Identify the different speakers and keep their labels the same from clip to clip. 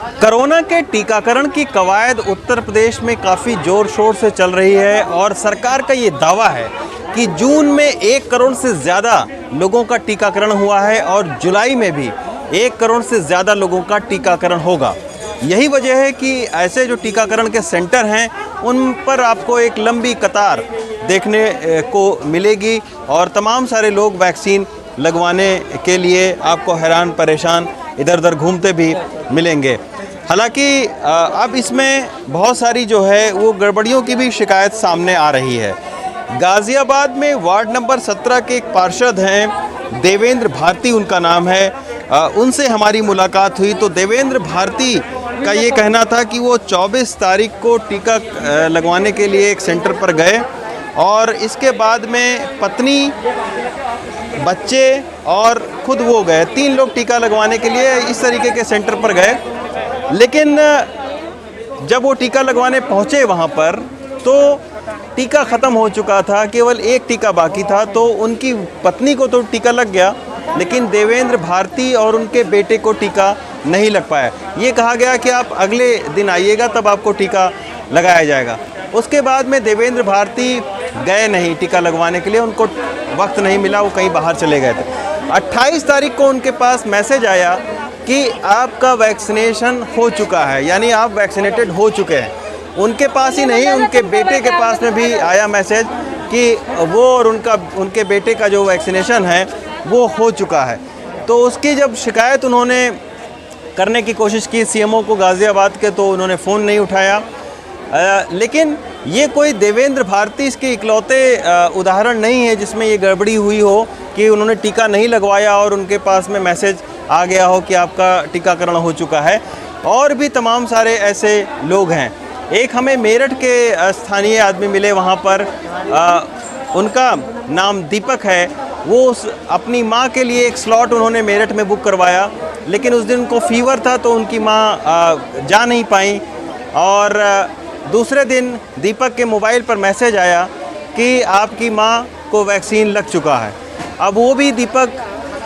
Speaker 1: Corona के टीकाकरण की कवायद उत्तर प्रदेश में काफ़ी ज़ोर शोर से चल रही है और सरकार का ये दावा है कि जून में 1 करोड़ से ज़्यादा लोगों का टीकाकरण हुआ है और जुलाई में भी 1 करोड़ से ज़्यादा लोगों का टीकाकरण होगा। यही वजह है कि ऐसे जो टीकाकरण के सेंटर हैं उन पर आपको एक लंबी कतार देखने को मिलेगी और तमाम सारे लोग वैक्सीन लगवाने के लिए आपको हैरान परेशान इधर उधर घूमते भी मिलेंगे। हालांकि अब इसमें बहुत सारी जो है वो गड़बड़ियों की भी शिकायत सामने आ रही है। गाज़ियाबाद में वार्ड नंबर 17 के एक पार्षद हैं, देवेंद्र भारती उनका नाम है, उनसे हमारी मुलाकात हुई तो देवेंद्र भारती का ये कहना था कि वो 24 तारीख को टीका लगवाने के लिए एक सेंटर पर गए और इसके बाद में पत्नी, बच्चे और खुद वो गए, 3 लोग टीका लगवाने के लिए इस तरीके के सेंटर पर गए। लेकिन जब वो टीका लगवाने पहुँचे वहाँ पर तो टीका ख़त्म हो चुका था, केवल एक टीका बाकी था। तो उनकी पत्नी को तो टीका लग गया लेकिन देवेंद्र भारती और उनके बेटे को टीका नहीं लग पाया। ये कहा गया कि आप अगले दिन आइएगा तब आपको टीका लगाया जाएगा। उसके बाद में देवेंद्र भारती गए नहीं टीका लगवाने के लिए, उनको वक्त नहीं मिला, वो कहीं बाहर चले गए थे। 28 तारीख को उनके पास मैसेज आया कि आपका वैक्सीनेशन हो चुका है, यानी आप वैक्सीनेटेड हो चुके हैं। उनके पास ही नहीं, उनके बेटे के पास में भी आया मैसेज कि वो और उनके बेटे का जो वैक्सीनेशन है वो हो चुका है। तो उसकी जब शिकायत उन्होंने करने की कोशिश की सीएमओ को गाज़ियाबाद के, तो उन्होंने फ़ोन नहीं उठाया। लेकिन ये कोई देवेंद्र भारती इसके इकलौते उदाहरण नहीं है जिसमें ये गड़बड़ी हुई हो कि उन्होंने टीका नहीं लगवाया और उनके पास में मैसेज आ गया हो कि आपका टीकाकरण हो चुका है। और भी तमाम सारे ऐसे लोग हैं। एक हमें मेरठ के स्थानीय आदमी मिले वहाँ पर, उनका नाम दीपक है। वो अपनी माँ के लिए एक स्लॉट उन्होंने मेरठ में बुक करवाया, लेकिन उस दिन उनको फीवर था तो उनकी माँ जा नहीं पाई और दूसरे दिन दीपक के मोबाइल पर मैसेज आया कि आपकी माँ को वैक्सीन लग चुका है। अब वो भी दीपक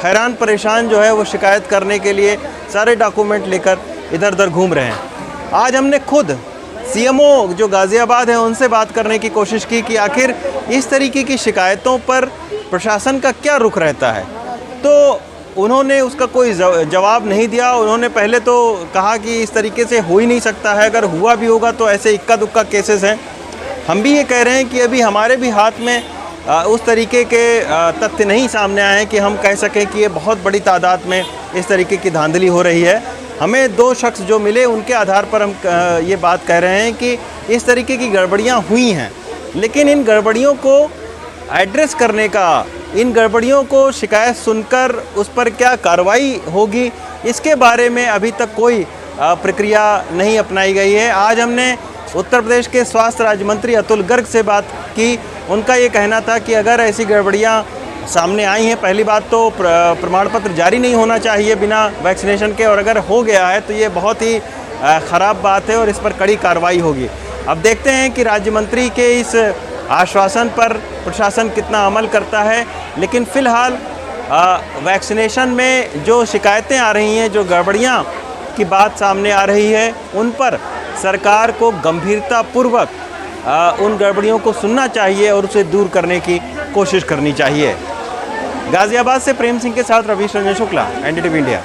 Speaker 1: हैरान परेशान जो है वो शिकायत करने के लिए सारे डॉक्यूमेंट लेकर इधर उधर घूम रहे हैं। आज हमने खुद सीएमओ जो गाज़ियाबाद है उनसे बात करने की कोशिश की कि आखिर इस तरीके की शिकायतों पर प्रशासन का क्या रुख रहता है, तो उन्होंने उसका कोई जवाब नहीं दिया। उन्होंने पहले तो कहा कि इस तरीके से हो ही नहीं सकता है, अगर हुआ भी होगा तो ऐसे इक्का दुक्का केसेस हैं। हम भी ये कह रहे हैं कि अभी हमारे भी हाथ में उस तरीके के तथ्य नहीं सामने आए हैं कि हम कह सकें कि ये बहुत बड़ी तादाद में इस तरीके की धांधली हो रही है। हमें 2 शख्स जो मिले उनके आधार पर हम ये बात कह रहे हैं कि इस तरीके की गड़बड़ियाँ हुई हैं, लेकिन इन गड़बड़ियों को एड्रेस करने का, इन गड़बड़ियों को शिकायत सुनकर उस पर क्या कार्रवाई होगी, इसके बारे में अभी तक कोई प्रक्रिया नहीं अपनाई गई है। आज हमने उत्तर प्रदेश के स्वास्थ्य राज्य मंत्री अतुल गर्ग से बात की। उनका ये कहना था कि अगर ऐसी गड़बड़ियाँ सामने आई हैं, पहली बात तो प्रमाण पत्र जारी नहीं होना चाहिए बिना वैक्सीनेशन के, और अगर हो गया है तो ये बहुत ही ख़राब बात है और इस पर कड़ी कार्रवाई होगी। अब देखते हैं कि राज्य मंत्री के इस आश्वासन पर प्रशासन कितना अमल करता है। लेकिन फ़िलहाल वैक्सीनेशन में जो शिकायतें आ रही हैं, जो गड़बड़ियाँ की बात सामने आ रही है, उन पर सरकार को गंभीरतापूर्वक उन गड़बड़ियों को सुनना चाहिए और उसे दूर करने की कोशिश करनी चाहिए। गाज़ियाबाद से प्रेम सिंह के साथ रवीश रंजन शुक्ला, एनडीटीवी इंडिया।